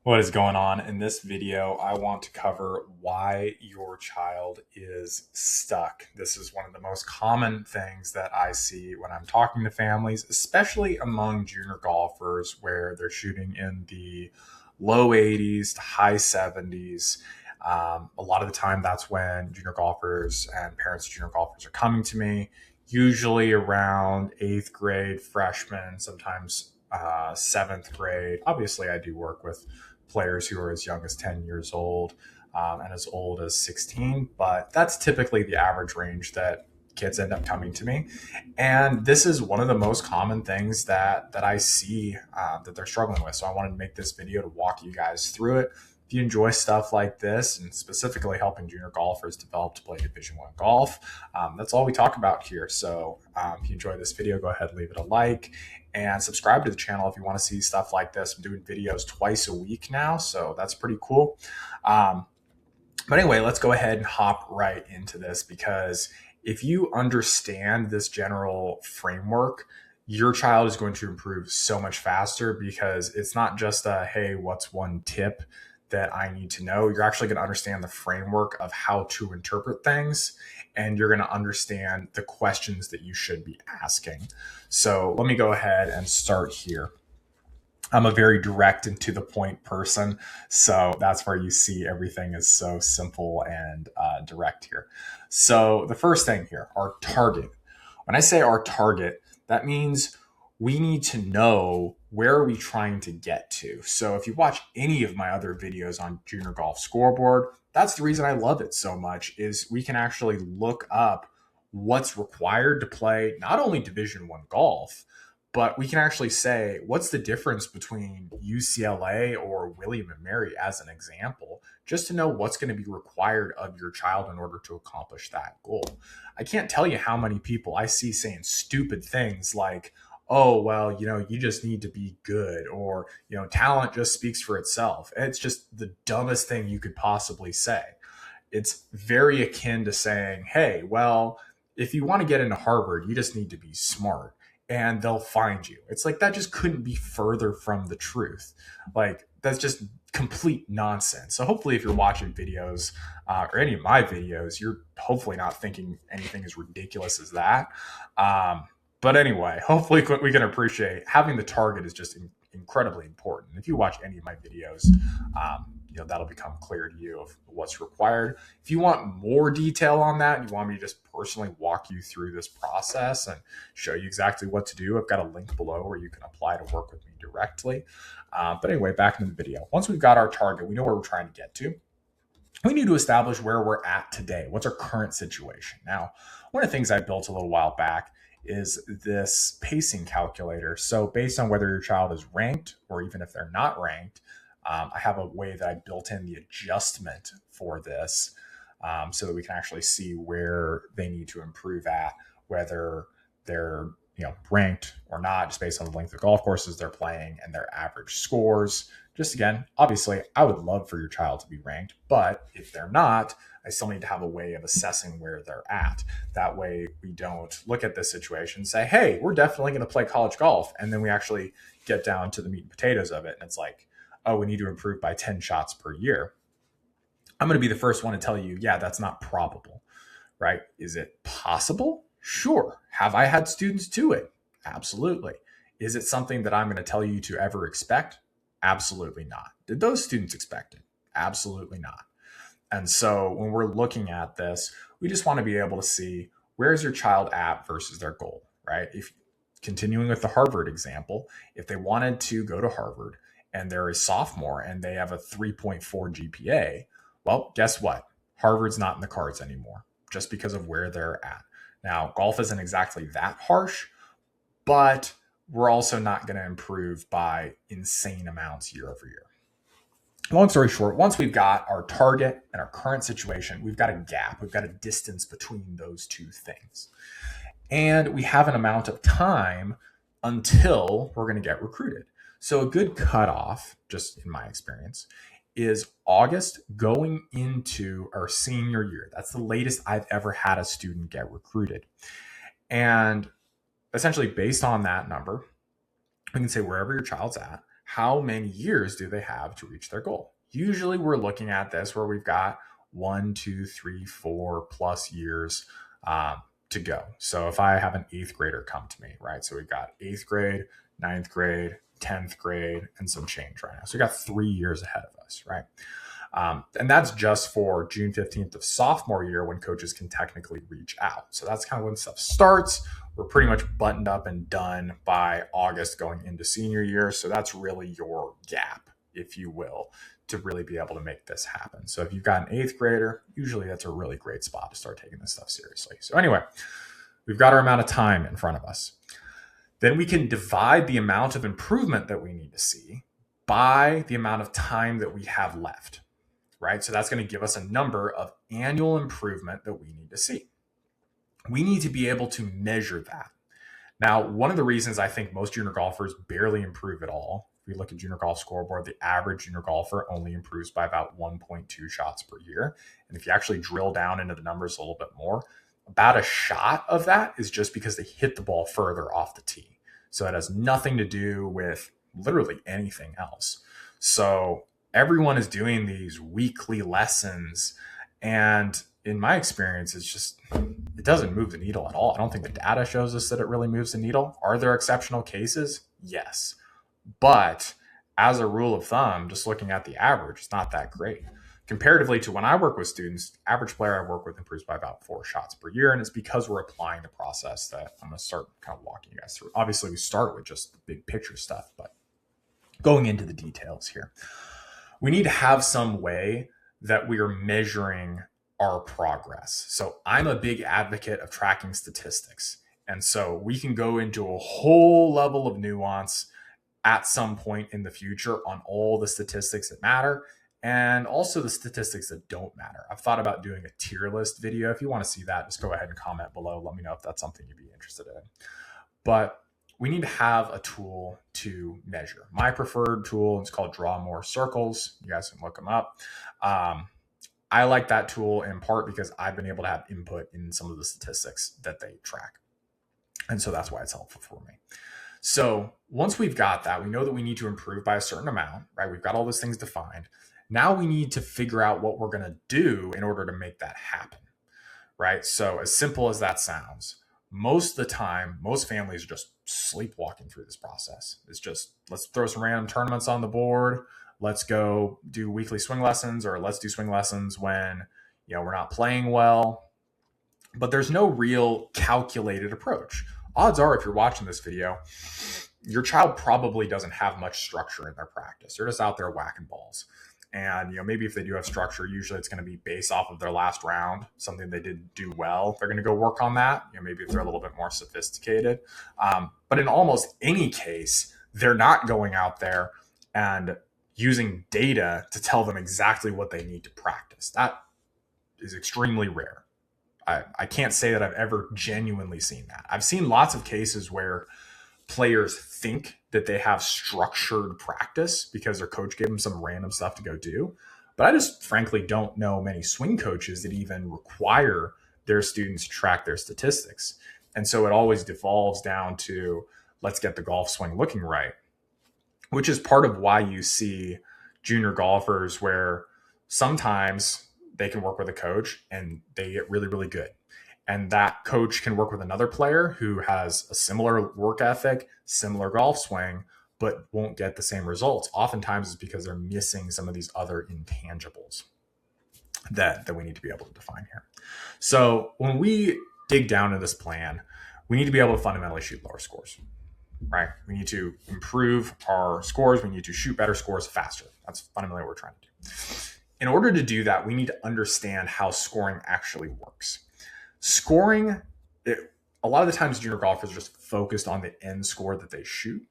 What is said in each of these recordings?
What is going on? In this video, I want to cover why your child is stuck. This is one of the most common things that I see when I'm talking to families, especially among junior golfers where they're shooting in the low 80s to high 70s. A lot of the time, that's when junior golfers and parents of junior golfers are coming to me, usually around eighth grade, freshman, sometimes seventh grade. Obviously, I do work with players who are as young as 10 years old and as old as 16, but that's typically the average range that kids end up coming to me. And this is one of the most common things that I see that they're struggling with. So I wanted to make this video to walk you guys through it. If you enjoy stuff like this and specifically helping junior golfers develop to play Division One golf, that's all we talk about here. So if you enjoy this video, go ahead and leave it a like and subscribe to the channel if you want to see stuff like this. I'm doing videos twice a week now, so that's pretty cool. But anyway, let's go ahead and hop right into this, because if you understand this general framework, your child is going to improve so much faster, because it's not just a, hey, what's one tip that I need to know? You're actually going to understand the framework of how to interpret things, and you're going to understand the questions that you should be asking. So let me go ahead and start here. I'm a very direct and to the point person. So that's where you see everything is so simple and direct here. So the first thing here, our target. When I say our target, that means we need to know where are we trying to get to. So if you watch any of my other videos on Junior Golf Scoreboard, that's the reason I love it so much, is we can actually look up what's required to play not only Division One golf, but we can actually say what's the difference between UCLA or William and Mary, as an example, just to know what's going to be required of your child in order to accomplish that goal. I can't tell you how many people I see saying stupid things like, oh, well, you just need to be good, or, talent just speaks for itself. It's just the dumbest thing you could possibly say. It's very akin to saying, hey, well, if you want to get into Harvard, you just need to be smart and they'll find you. It's like, that just couldn't be further from the truth. Like, that's just complete nonsense. So hopefully if you're watching videos or any of my videos, you're hopefully not thinking anything as ridiculous as that. But anyway, hopefully we can appreciate having the target is just incredibly important. If you watch any of my videos, that'll become clear to you of what's required. If you want more detail on that, and you want me to just personally walk you through this process and show you exactly what to do, I've got a link below where you can apply to work with me directly. But anyway, back into the video. Once we've got our target, we know where we're trying to get to. We need to establish where we're at today. What's our current situation? Now, one of the things I built a little while back is this pacing calculator. So based on whether your child is ranked or even if they're not ranked, I have a way that I built in the adjustment for this, so that we can actually see where they need to improve at, whether they're ranked or not, just based on the length of golf courses they're playing and their average scores. Just again, obviously, I would love for your child to be ranked, but if they're not, I still need to have a way of assessing where they're at. That way, we don't look at this situation and say, hey, we're definitely going to play college golf. And then we actually get down to the meat and potatoes of it. And it's like, oh, we need to improve by 10 shots per year. I'm going to be the first one to tell you, yeah, that's not probable, right? Is it possible? Sure. Have I had students do it? Absolutely. Is it something that I'm going to tell you to ever expect? Absolutely not. Did those students expect it? Absolutely not. And so when we're looking at this, we just want to be able to see, where's your child at versus their goal, right? If continuing with the Harvard example, if they wanted to go to Harvard and they're a sophomore and they have a 3.4 GPA, well, guess what? Harvard's not in the cards anymore, just because of where they're at. Now, golf isn't exactly that harsh, but we're also not going to improve by insane amounts year over year. Long story short, once we've got our target and our current situation, we've got a gap, we've got a distance between those two things. And we have an amount of time until we're going to get recruited. So a good cutoff, just in my experience, is August going into our senior year. That's the latest I've ever had a student get recruited. And essentially, based on that number, we can say wherever your child's at, how many years do they have to reach their goal? Usually we're looking at this where we've got 1, 2, 3, 4+ years to go. So if I have an eighth grader come to me, right? So we've got eighth grade, ninth grade, 10th grade, and some change right now. So we got 3 years ahead of us, right? And that's just for June 15th of sophomore year when coaches can technically reach out. So that's kind of when stuff starts. We're pretty much buttoned up and done by August going into senior year. So that's really your gap, if you will, to really be able to make this happen. So if you've got an eighth grader, usually that's a really great spot to start taking this stuff seriously. So anyway, we've got our amount of time in front of us. Then we can divide the amount of improvement that we need to see by the amount of time that we have left, right? So that's going to give us a number of annual improvement that we need to see. We need to be able to measure that. Now, one of the reasons I think most junior golfers barely improve at all, if we look at Junior Golf Scoreboard, the average junior golfer only improves by about 1.2 shots per year. And if you actually drill down into the numbers a little bit more, about a shot of that is just because they hit the ball further off the tee. So it has nothing to do with literally anything else. So everyone is doing these weekly lessons, and in my experience, it doesn't move the needle at all. I don't think the data shows us that it really moves the needle. Are there exceptional cases? Yes. But as a rule of thumb, just looking at the average, it's not that great. Comparatively to when I work with students, average player I work with improves by about 4 shots per year. And it's because we're applying the process that I'm going to start kind of walking you guys through. Obviously, we start with just the big picture stuff, but going into the details here, we need to have some way that we are measuring our progress. So I'm a big advocate of tracking statistics. And so we can go into a whole level of nuance at some point in the future on all the statistics that matter and also the statistics that don't matter. I've thought about doing a tier list video. If you want to see that, just go ahead and comment below. Let me know if that's something you'd be interested in. But we need to have a tool to measure. My preferred tool is called Draw More Circles. You guys can look them up. I like that tool in part because I've been able to have input in some of the statistics that they track. And so that's why it's helpful for me. So once we've got that, we know that we need to improve by a certain amount, right? We've got all those things defined. Now we need to figure out what we're going to do in order to make that happen, right? So as simple as that sounds, most of the time, most families are just sleepwalking through this process. It's just, let's throw some random tournaments on the board. Let's go do weekly swing lessons, or let's do swing lessons when, we're not playing well. But there's no real calculated approach. Odds are, if you're watching this video, your child probably doesn't have much structure in their practice. They're just out there whacking balls. And, maybe if they do have structure, usually it's going to be based off of their last round, something they did do well. They're going to go work on that. Maybe if they're a little bit more sophisticated. But in almost any case, they're not going out there and using data to tell them exactly what they need to practice. That is extremely rare. I can't say that I've ever genuinely seen that. I've seen lots of cases where players think that they have structured practice because their coach gave them some random stuff to go do. But I just frankly don't know many swing coaches that even require their students to track their statistics. And so it always devolves down to, let's get the golf swing looking right, which is part of why you see junior golfers where sometimes they can work with a coach and they get really, really good. And that coach can work with another player who has a similar work ethic, similar golf swing, but won't get the same results. Oftentimes it's because they're missing some of these other intangibles that we need to be able to define here. So when we dig down into this plan, we need to be able to fundamentally shoot lower scores, right? We need to improve our scores. We need to shoot better scores faster. That's fundamentally what we're trying to do. In order to do that, we need to understand how scoring actually works. Scoring, a lot of the times junior golfers are just focused on the end score that they shoot.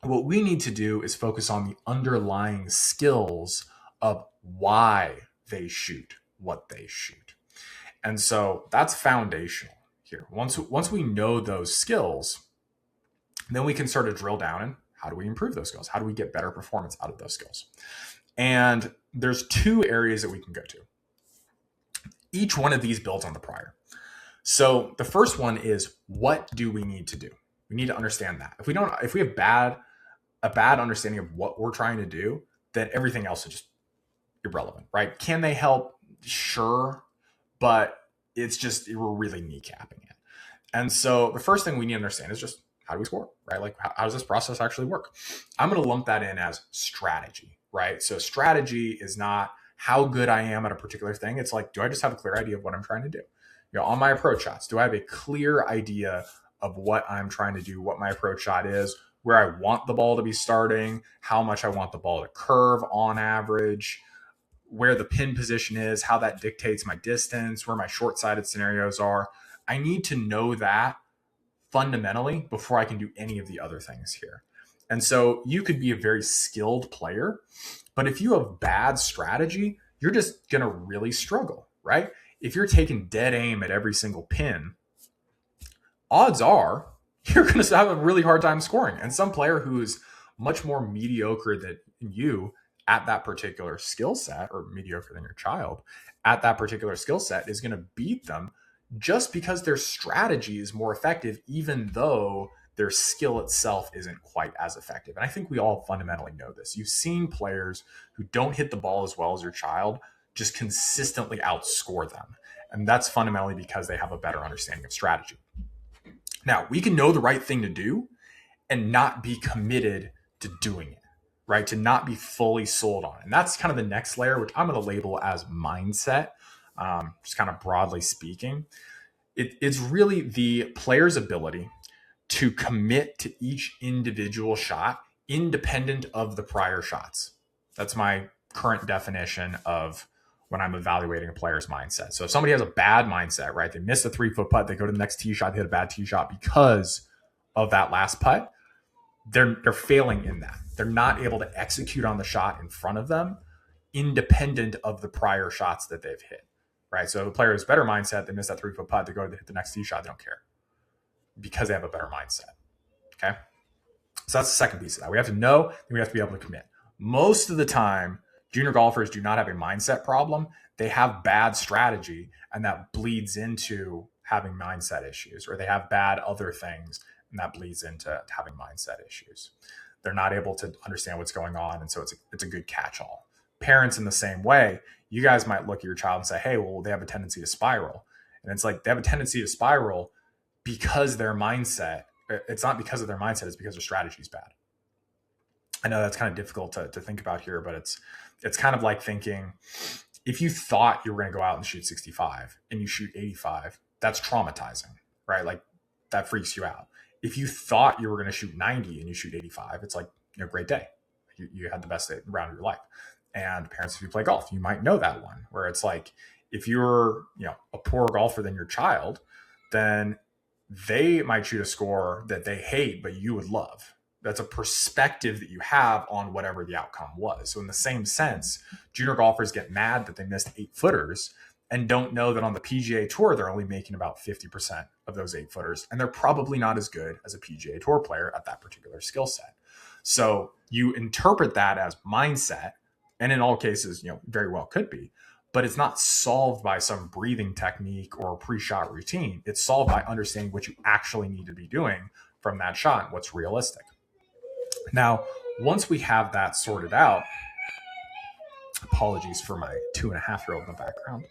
What we need to do is focus on the underlying skills of why they shoot what they shoot. And so that's foundational here. Once we know those skills, then we can start to drill down in how do we improve those skills? How do we get better performance out of those skills? And there's 2 areas that we can go to. Each one of these builds on the prior. So the first one is, what do we need to do? We need to understand that. If we have bad a bad understanding of what we're trying to do, then everything else is just irrelevant, right? Can they help? Sure, but it's just we're really kneecapping it. And so the first thing we need to understand is just how do we score, right? Like how does this process actually work? I'm going to lump that in as strategy, right? So strategy is not how good I am at a particular thing. It's like, do I just have a clear idea of what I'm trying to do? On my approach shots, do I have a clear idea of what I'm trying to do, what my approach shot is, where I want the ball to be starting, how much I want the ball to curve on average, where the pin position is, how that dictates my distance, where my short-sighted scenarios are. I need to know that fundamentally before I can do any of the other things here. And so you could be a very skilled player, but if you have bad strategy, you're just going to really struggle, right? If you're taking dead aim at every single pin, odds are you're going to have a really hard time scoring. And some player who's much more mediocre than you at that particular skill set, or mediocre than your child at that particular skill set, is going to beat them just because their strategy is more effective, even though their skill itself isn't quite as effective. And I think we all fundamentally know this. You've seen players who don't hit the ball as well as your child just consistently outscore them. And that's fundamentally because they have a better understanding of strategy. Now, we can know the right thing to do and not be committed to doing it, right? To not be fully sold on it. And that's kind of the next layer, which I'm going to label as mindset, just kind of broadly speaking. It's really the player's ability to commit to each individual shot independent of the prior shots. That's my current definition of when I'm evaluating a player's mindset. So if somebody has a bad mindset, right, they miss a 3-foot putt, they go to the next tee shot, they hit a bad tee shot because of that last putt, they're failing in that. They're not able to execute on the shot in front of them independent of the prior shots that they've hit, right? So the player has a better mindset, they miss that 3-foot putt, they go to hit the next tee shot, they don't care because they have a better mindset, okay? So that's the second piece of that. We have to know, and we have to be able to commit. Most of the time, junior golfers do not have a mindset problem. They have bad strategy, and that bleeds into having mindset issues, or they have bad other things, and that bleeds into having mindset issues. They're not able to understand what's going on, and so it's a good catch-all. Parents in the same way, you guys might look at your child and say, hey, well, they have a tendency to spiral. And it's like they have a tendency to spiral because their mindset, it's not because of their mindset, it's because their strategy is bad. I know that's kind of difficult to think about here, but it's kind of like thinking, if you thought you were going to go out and shoot 65 and you shoot 85, that's traumatizing, right? Like that freaks you out. If you thought you were going to shoot 90 and you shoot 85, it's like, great day. You had the best day round of your life. And parents, if you play golf, you might know that one where it's like, if you're, a poorer golfer than your child, then they might shoot a score that they hate, but you would love. That's a perspective that you have on whatever the outcome was. So in the same sense, junior golfers get mad that they missed 8-footers and don't know that on the PGA Tour, they're only making about 50% of those 8-footers. And they're probably not as good as a PGA Tour player at that particular skill set. So you interpret that as mindset, and in all cases, very well could be, but it's not solved by some breathing technique or pre-shot routine. It's solved by understanding what you actually need to be doing from that shot, what's realistic. Now, once we have that sorted out, apologies for my 2.5-year-old in the background.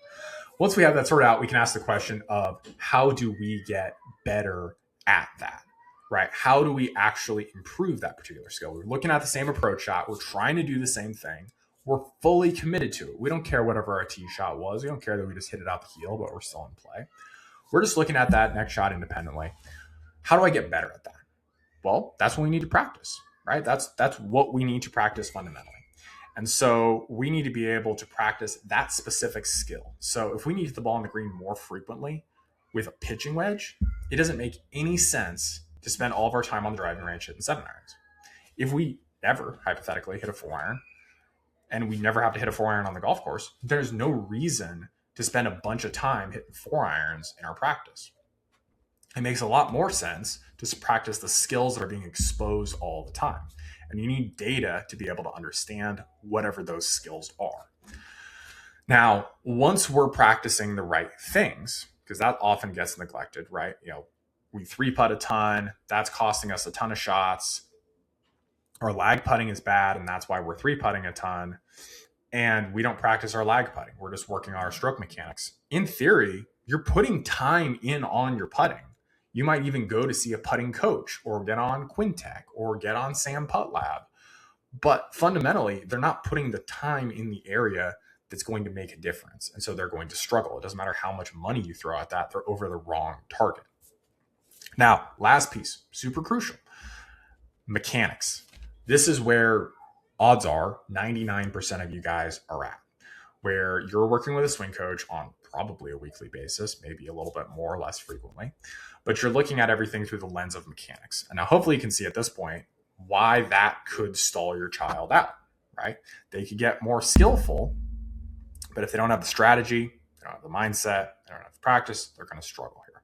Once we have that sorted out, we can ask the question of how do we get better at that, right? How do we actually improve that particular skill? We're looking at the same approach shot. We're trying to do the same thing. We're fully committed to it. We don't care whatever our tee shot was. We don't care that we just hit it out the heel, but we're still in play. We're just looking at that next shot independently. How do I get better at that? Well, that's what we need to practice, right? That's what we need to practice fundamentally. And so we need to be able to practice that specific skill. So if we need to hit the ball on the green more frequently with a pitching wedge, it doesn't make any sense to spend all of our time on the driving range hitting 7-irons. If we ever, hypothetically, hit a 4-iron, and we never have to hit a 4-iron on the golf course, there's no reason to spend a bunch of time hitting 4-irons in our practice. It makes a lot more sense to practice the skills that are being exposed all the time. And you need data to be able to understand whatever those skills are. Now, once we're practicing the right things, because that often gets neglected, right? We 3-putt a ton, that's costing us a ton of shots. our lag putting is bad, and that's why we're three putting a ton. And we don't practice our lag putting. We're just working on our stroke mechanics. In theory, you're putting time in on your putting. You might even go to see a putting coach or get on Quintech or get on Sam Putt Lab. But fundamentally, they're not putting the time in the area that's going to make a difference. And so they're going to struggle. It doesn't matter how much money you throw at that, they're over the wrong target. Now, last piece, super crucial, mechanics. This is where odds are 99% of you guys are at, where you're working with a swing coach on probably a weekly basis, maybe a little bit more or less frequently, but you're looking at everything through the lens of mechanics. And now hopefully you can see at this point why that could stall your child out, right? They could get more skillful, but if they don't have the strategy, they don't have the mindset, they don't have the practice, they're going to struggle here.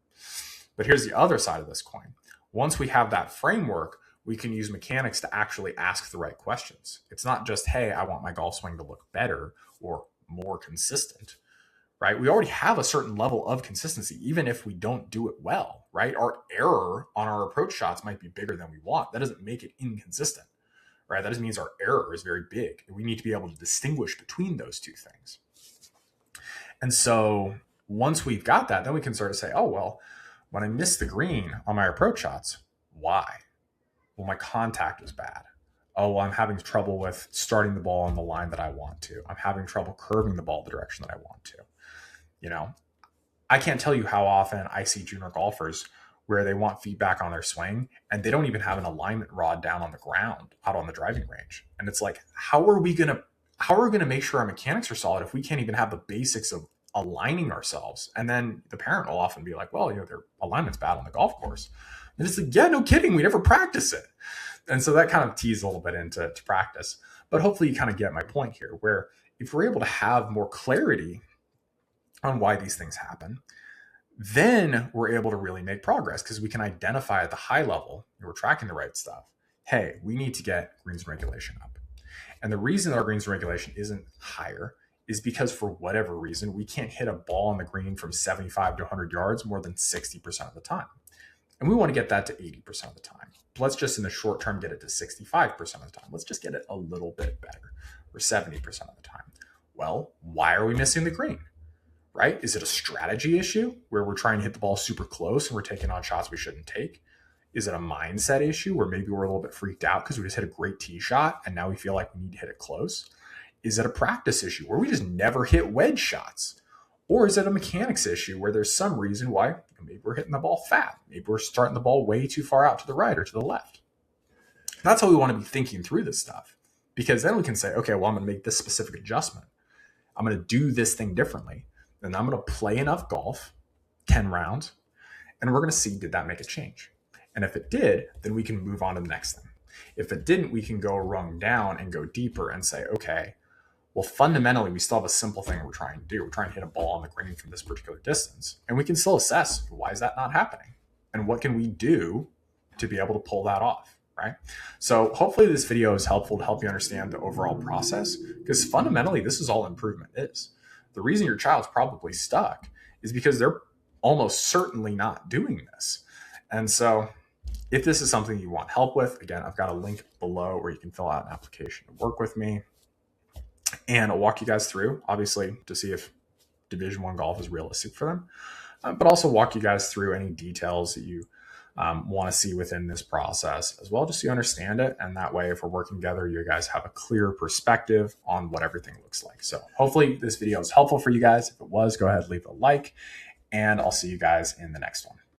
But here's the other side of this coin. Once we have that framework, we can use mechanics to actually ask the right questions. It's not just, hey, I want my golf swing to look better or more consistent, right? We already have a certain level of consistency, even if we don't do it well, right? Our error on our approach shots might be bigger than we want. That doesn't make it inconsistent, right? That just means our error is very big. We need to be able to distinguish between those two things. And so once we've got that, then we can sort of say, oh, well, when I miss the green on my approach shots, why? Well, my contact was bad. Oh, well, I'm having trouble with starting the ball on the line that I want to. I'm having trouble curving the ball the direction that I want to. You know, I can't tell you how often I see junior golfers where they want feedback on their swing and they don't even have an alignment rod down on the ground out on the driving range. And it's like, how are we going to make sure our mechanics are solid if we can't even have the basics of aligning ourselves? And then the parent will often be like, well, you know, their alignment's bad on the golf course. And it's like, yeah, no kidding. We never practice it. And so that kind of tees a little bit into practice. But hopefully you kind of get my point here, where if we're able to have more clarity on why these things happen, then we're able to really make progress because we can identify at the high level, and we're tracking the right stuff. Hey, we need to get greens and regulation up. And the reason that our greens and regulation isn't higher is because for whatever reason, we can't hit a ball on the green from 75 to 100 yards more than 60% of the time. And we want to get that to 80% of the time. Let's just in the short term get it to 65% of the time. Let's just get it a little bit better, or 70% of the time. Well, why are we missing the green? Right? Is it a strategy issue where we're trying to hit the ball super close and we're taking on shots we shouldn't take? Is it a mindset issue where maybe we're a little bit freaked out because we just hit a great tee shot and now we feel like we need to hit it close? Is it a practice issue where we just never hit wedge shots? Or is it a mechanics issue where there's some reason why maybe we're hitting the ball fat? Maybe we're starting the ball way too far out to the right or to the left. That's how we want to be thinking through this stuff, because then we can say, okay, well, I'm going to make this specific adjustment. I'm going to do this thing differently. And I'm going to play enough golf, 10 rounds, and we're going to see, did that make a change? And if it did, then we can move on to the next thing. If it didn't, we can go a rung down and go deeper and say, okay, well, fundamentally, we still have a simple thing we're trying to do. We're trying to hit a ball on the green from this particular distance. And we can still assess, why is that not happening? And what can we do to be able to pull that off, right? So hopefully this video is helpful to help you understand the overall process, because fundamentally, this is all improvement is. The reason your child's probably stuck is because they're almost certainly not doing this. And so if this is something you want help with, again, I've got a link below where you can fill out an application to work with me. And I'll walk you guys through, obviously, to see if Division I golf is realistic for them, but also walk you guys through any details that you want to see within this process as well, just so you understand it. And that way, if we're working together, you guys have a clear perspective on what everything looks like. So hopefully this video is helpful for you guys. If it was, go ahead, leave a like, and I'll see you guys in the next one.